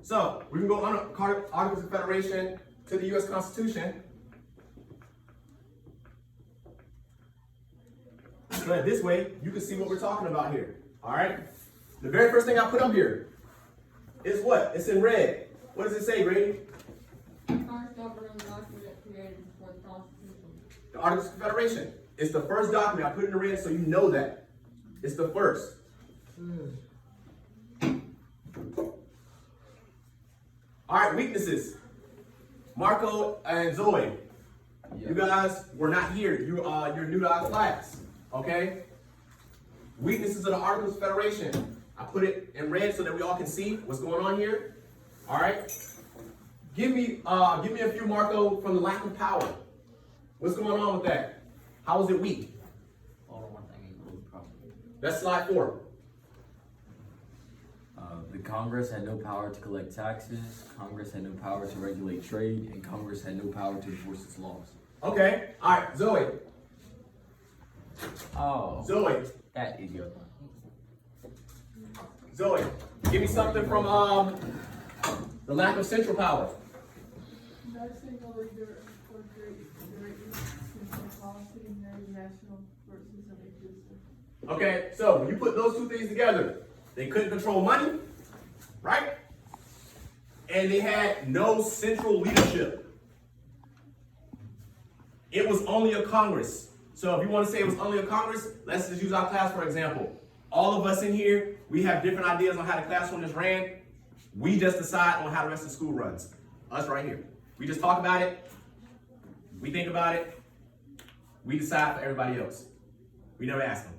So we can go on Articles of Federation to the U.S. Constitution. So that this way you can see what we're talking about here. All right. The very first thing I put up here is what? It's in red. What does it say, Grady? First governing document created before the Constitution. The Articles of Federation. It's the first document. I put it in red so you know that. It's the first. All right, weaknesses. Marco and Zoe, you guys were not here. You're new to our class, okay? Weaknesses of the Articles of Federation. I put it in red so that we all can see what's going on here. All right. Give me a few, Marco, from the lack of power. What's going on with that? How is it weak? That's slide 4. The Congress had no power to collect taxes, Congress had no power to regulate trade, and Congress had no power to enforce its laws. Okay. All right, Zoe. Oh. Zoe. That idiot. Zoe, give me something from the lack of central power. No single leader or great policy and no national forces of existence. Okay, so when you put those two things together, they couldn't control money, right? And they had no central leadership. It was only a Congress. So if you want to say it was only a Congress, let's just use our class for example. All of us in here, we have different ideas on how the classroom is ran. We just decide on how the rest of the school runs. Us right here. We just talk about it. We think about it. We decide for everybody else. We never ask them.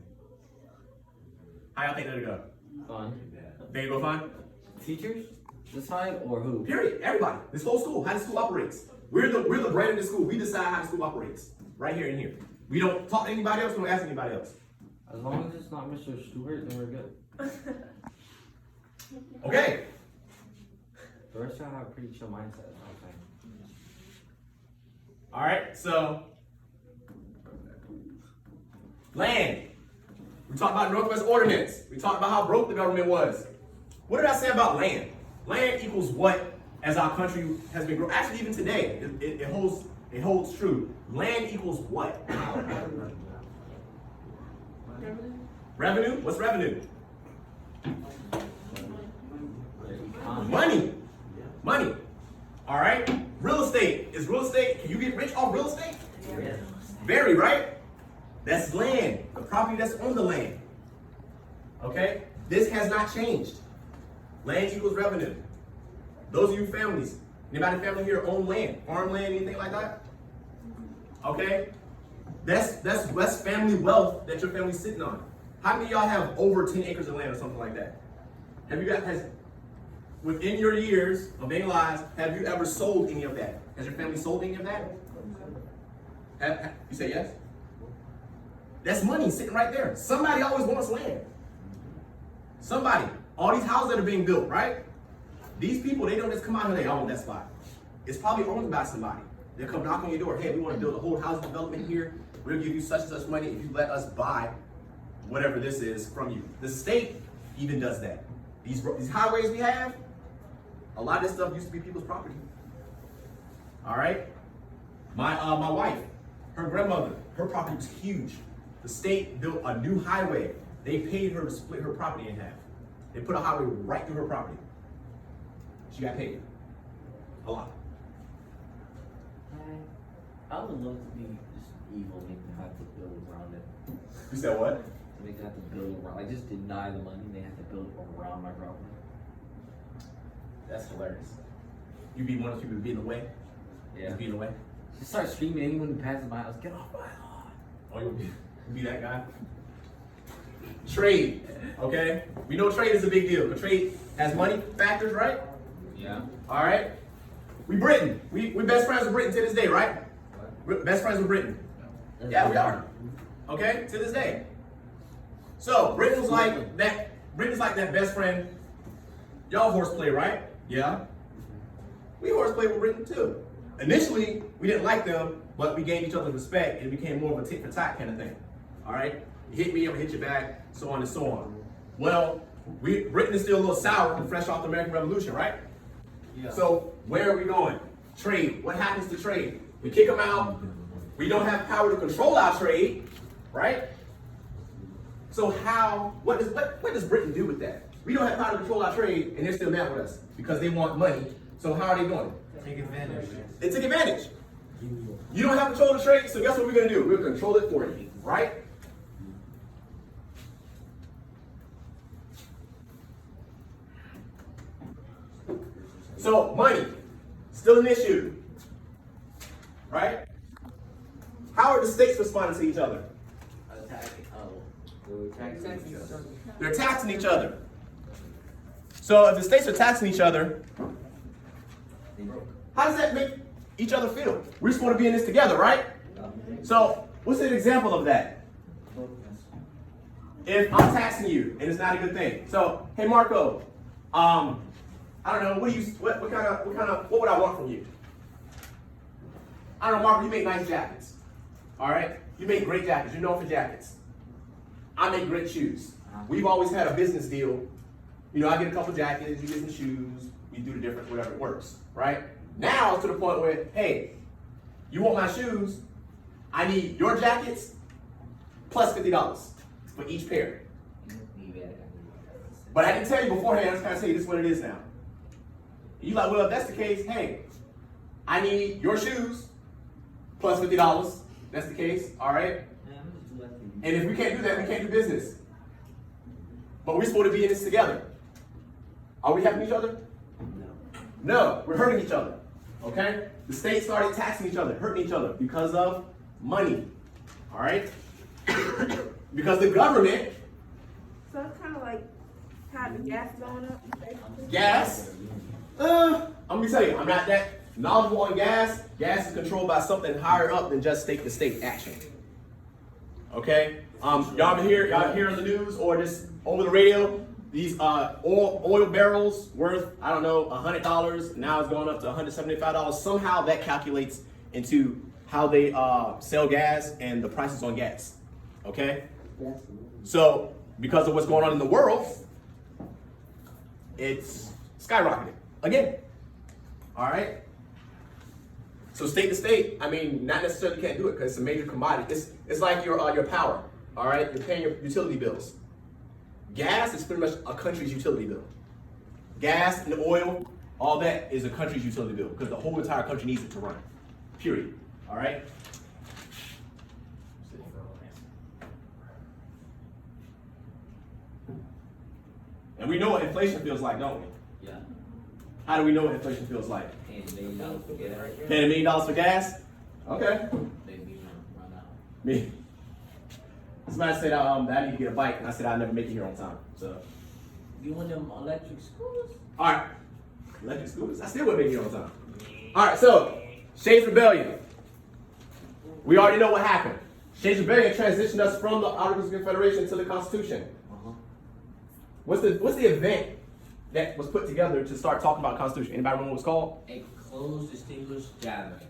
How y'all think that'll go? Fun. Think it'll go fine? Teachers? Decide or who? Period. Everybody. This whole school. How the school operates. We're the brain of the school. We decide how the school operates. Right here and here. We don't talk to anybody else. We don't ask anybody else. As long as it's not Mr. Stewart, then we're good. Okay. The rest of y'all have a pretty chill mindset, is what I'm saying. All right. So, land. We talked about Northwest Ordinance. We talked about how broke the government was. What did I say about land? Land equals what as our country has been growing. Actually, even today, it holds true. Land equals what? Revenue? Revenue? What's revenue? Money. Money. All right. Real estate. Is real estate, can you get rich off real estate? Yeah. Very, right? That's land. The property that's on the land. Okay? This has not changed. Land equals revenue. Those of you families, anybody family here own land? Farmland, anything like that? Okay? That's family wealth that your family's sitting on. How many of y'all have over 10 acres of land or something like that? Have you guys, within your years of being lives, have you ever sold any of that? Has your family sold any of that? You say yes? That's money sitting right there. Somebody always wants land. Somebody. All these houses that are being built, right? These people, they don't just come out and they own that spot. It's probably owned by somebody. They'll come knock on your door. Hey, we want to build a whole housing development here. We'll give you such and such money if you let us buy whatever this is from you. The state even does that. These highways we have, a lot of this stuff used to be people's property. All right? My wife, her grandmother, her property was huge. The state built a new highway. They paid her to split her property in half. They put a highway right through her property. She got paid. A lot. I would love to be just evil and make them have to build around it. You said what? To make them have to build around. Like, just deny the money and they have to build around my property. That's hilarious. You be one of those people to be in the way? Yeah. Just be in the way? Just start screaming anyone who passes my house, get off my lawn. Oh, you be that guy? Trade, okay? We know trade is a big deal. But trade has money factors, right? Yeah. All right. We Britain. We're best friends with Britain to this day, right? We're best friends with Britain. Yeah, we are. Okay, to this day. So Britain's like that. Britain's like that best friend. Y'all horseplay, right? Yeah. We horseplay with Britain too. Initially, we didn't like them, but we gained each other's respect, and it became more of a tit for tat kind of thing. All right. You hit me, I'm gonna hit you back, so on and so on. Well, Britain is still a little sour and fresh off the American Revolution, right? Yeah. So where are we going? Trade. What happens to trade? We kick them out. We don't have power to control our trade, right? So what does Britain do with that? We don't have power to control our trade, and they're still mad with us because they want money. So how are they doing it? Take advantage. They take advantage. You don't have control of the trade, so guess what we're going to do? We're going to control it for you, right? So money, still an issue, right? How are the states responding to each other? They're taxing each other. So if the states are taxing each other, how does that make each other feel? We're supposed to be in this together, right? So what's an example of that? If I'm taxing you and it's not a good thing. So, hey Marco, I don't know, what would I want from you? I don't know, Marco, you make nice jackets. All right? You make great jackets. You're known for jackets. I make great shoes. We've always had a business deal. You know, I get a couple jackets, you get some shoes, we do the different, whatever it works, right? Now it's to the point where, hey, you want my shoes, I need your jackets plus $50 for each pair. But I didn't tell you beforehand, I was kind of saying this is what it is now. You like, well, if that's the case, hey, I need your shoes plus $50. That's the case, all right? And if we can't do that, we can't do business. But we're supposed to be in this together. Are we helping each other? No, we're hurting each other. Okay? The state started taxing each other, hurting each other because of money. All right? Because the government. So it's kind of like how the gas going up. Basically. Gas? I'm gonna tell you, I'm not that knowledgeable on gas. Gas is controlled by something higher up than just state-to-state action. Okay? Y'all hear on the news or just over the radio, these oil barrels worth, I don't know, $100. Now it's going up to $175. Somehow that calculates into how they sell gas and the prices on gas. Okay? So because of what's going on in the world, it's skyrocketed again. All right? So state to state, I mean, not necessarily can't do it because it's a major commodity. It's like your power. All right? You're paying your utility bills. Gas is pretty much a country's utility bill. Gas and oil, all that is a country's utility bill because the whole entire country needs it to run. Period. All right? And we know what inflation feels like, don't we? Yeah. How do we know what inflation feels like? Paying $1 million for gas. Paying $1 million for gas? Okay. They be run out. Me. Somebody said I need to get a bike, and I said I'll never make it here on time. So. You want them electric scooters? All right. Electric scooters. I still wouldn't make it here on time. All right. So, Shays Rebellion. We already know what happened. Shays Rebellion transitioned us from the Articles of Confederation to the Constitution. What's the event that was put together to start talking about Constitution? Anybody remember what it was called? A closed, distinguished gathering.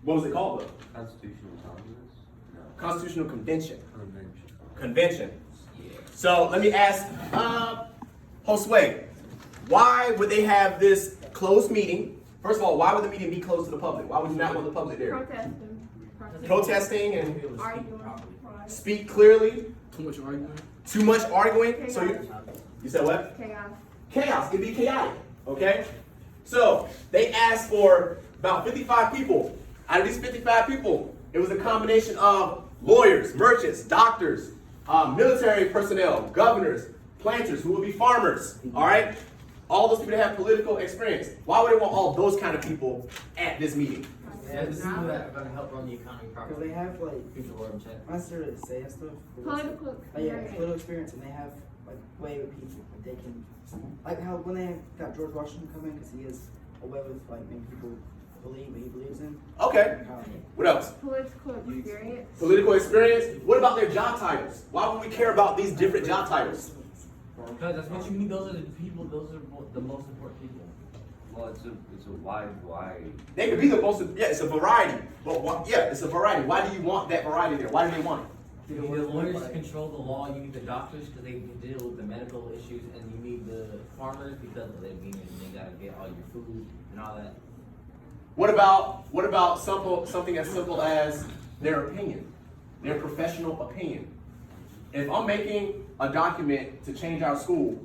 What was it called though? Constitutional Congress? No. Constitutional Convention. Convention. Convention. Yeah. So let me ask Josue, why would they have this closed meeting? First of all, why would the meeting be closed to the public? Why would you not want the public there? Protesting and Arguing. speak clearly. Too much arguing. Too much arguing. So you said what? Chaos. Chaos. It'd be chaotic. Okay? So they asked for about 55 people. Out of these 55 people, it was a combination of lawyers, merchants, doctors, military personnel, governors, planters, who would be farmers. All right? All those people that have political experience. Why would they want all those kind of people at this meeting? Yeah, the people that are going to help run the economy properly. Because they have like People were upset. master say and stuff. Political Political experience, and they have like way with people. Like they can, like how when they got George Washington come in, because he has a way with like making people believe what he believes in. Okay. What else? Political experience. Political experience. What about their job titles? Why would we care about these different job titles? Because that's what you mean. Those are the people. Those are the most important people. Well, it's a wide. They could be the most. Yeah, it's a variety. But yeah, it's a variety. Why do you want that variety there? Why do they want it? You need the lawyers to control the law, you need the doctors because they can deal with the medical issues, and you need the farmers because they gotta get all your food and all that. What about something as simple as their opinion, their professional opinion? If I'm making a document to change our school,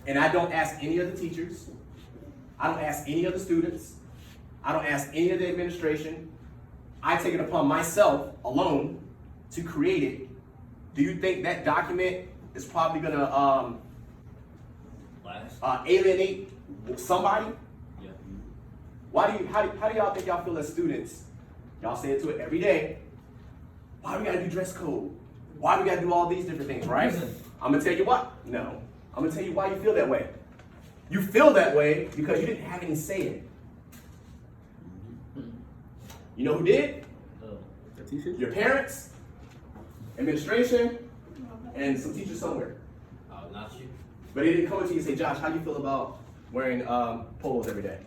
and I don't ask any of the teachers, I don't ask any of the students, I don't ask any of the administration, I take it upon myself alone to create it, do you think that document is probably gonna Last. alienate somebody? Yeah. How do y'all think y'all feel as students? Y'all say it to it every day. Why we gotta do dress code? Why we gotta do all these different things, right? Reason. I'm gonna tell you what. No. I'm gonna tell you why you feel that way. You feel that way because you didn't have any say in it. You know who did? Oh. Your parents, administration, and some teachers somewhere. Oh, not you. But they didn't come to you and say, Josh, how do you feel about wearing polos every day?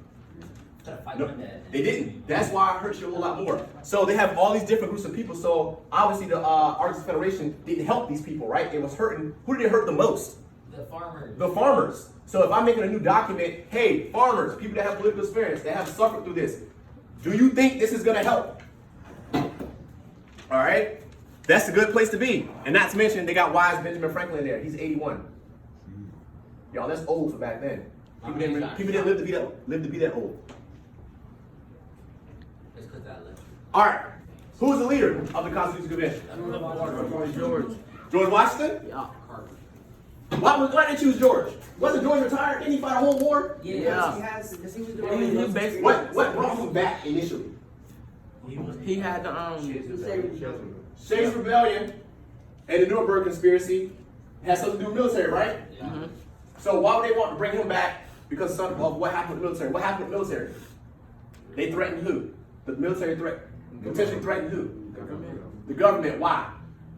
Gotta fight No, my dad. they didn't. That's why it hurts you a whole lot more. So they have all these different groups of people. So obviously the Artists Federation didn't help these people, right? It was hurting. Who did it hurt the most? The farmers. The farmers. So if I'm making a new document, hey, farmers, people that have political experience, that have suffered through this, do you think this is gonna help? All right? That's a good place to be. And not to mention, they got wise Benjamin Franklin there. He's 81. Y'all, that's old for back then. People didn't live to be that old. It's because that left. All right. Who was the leader of the Constitutional Convention? George Washington? Yeah, Carter. Why did they choose George? Wasn't George retired? Didn't he fight a whole war? Yeah. Because he was the basically- What brought him back initially? He had the Shays Rebellion and the Nuremberg Conspiracy had something to do with military, right? Yeah. So why would they want to bring him back? Because of what happened with the military. What happened with the military? They threatened who? The military potentially threatened who? The government. Why?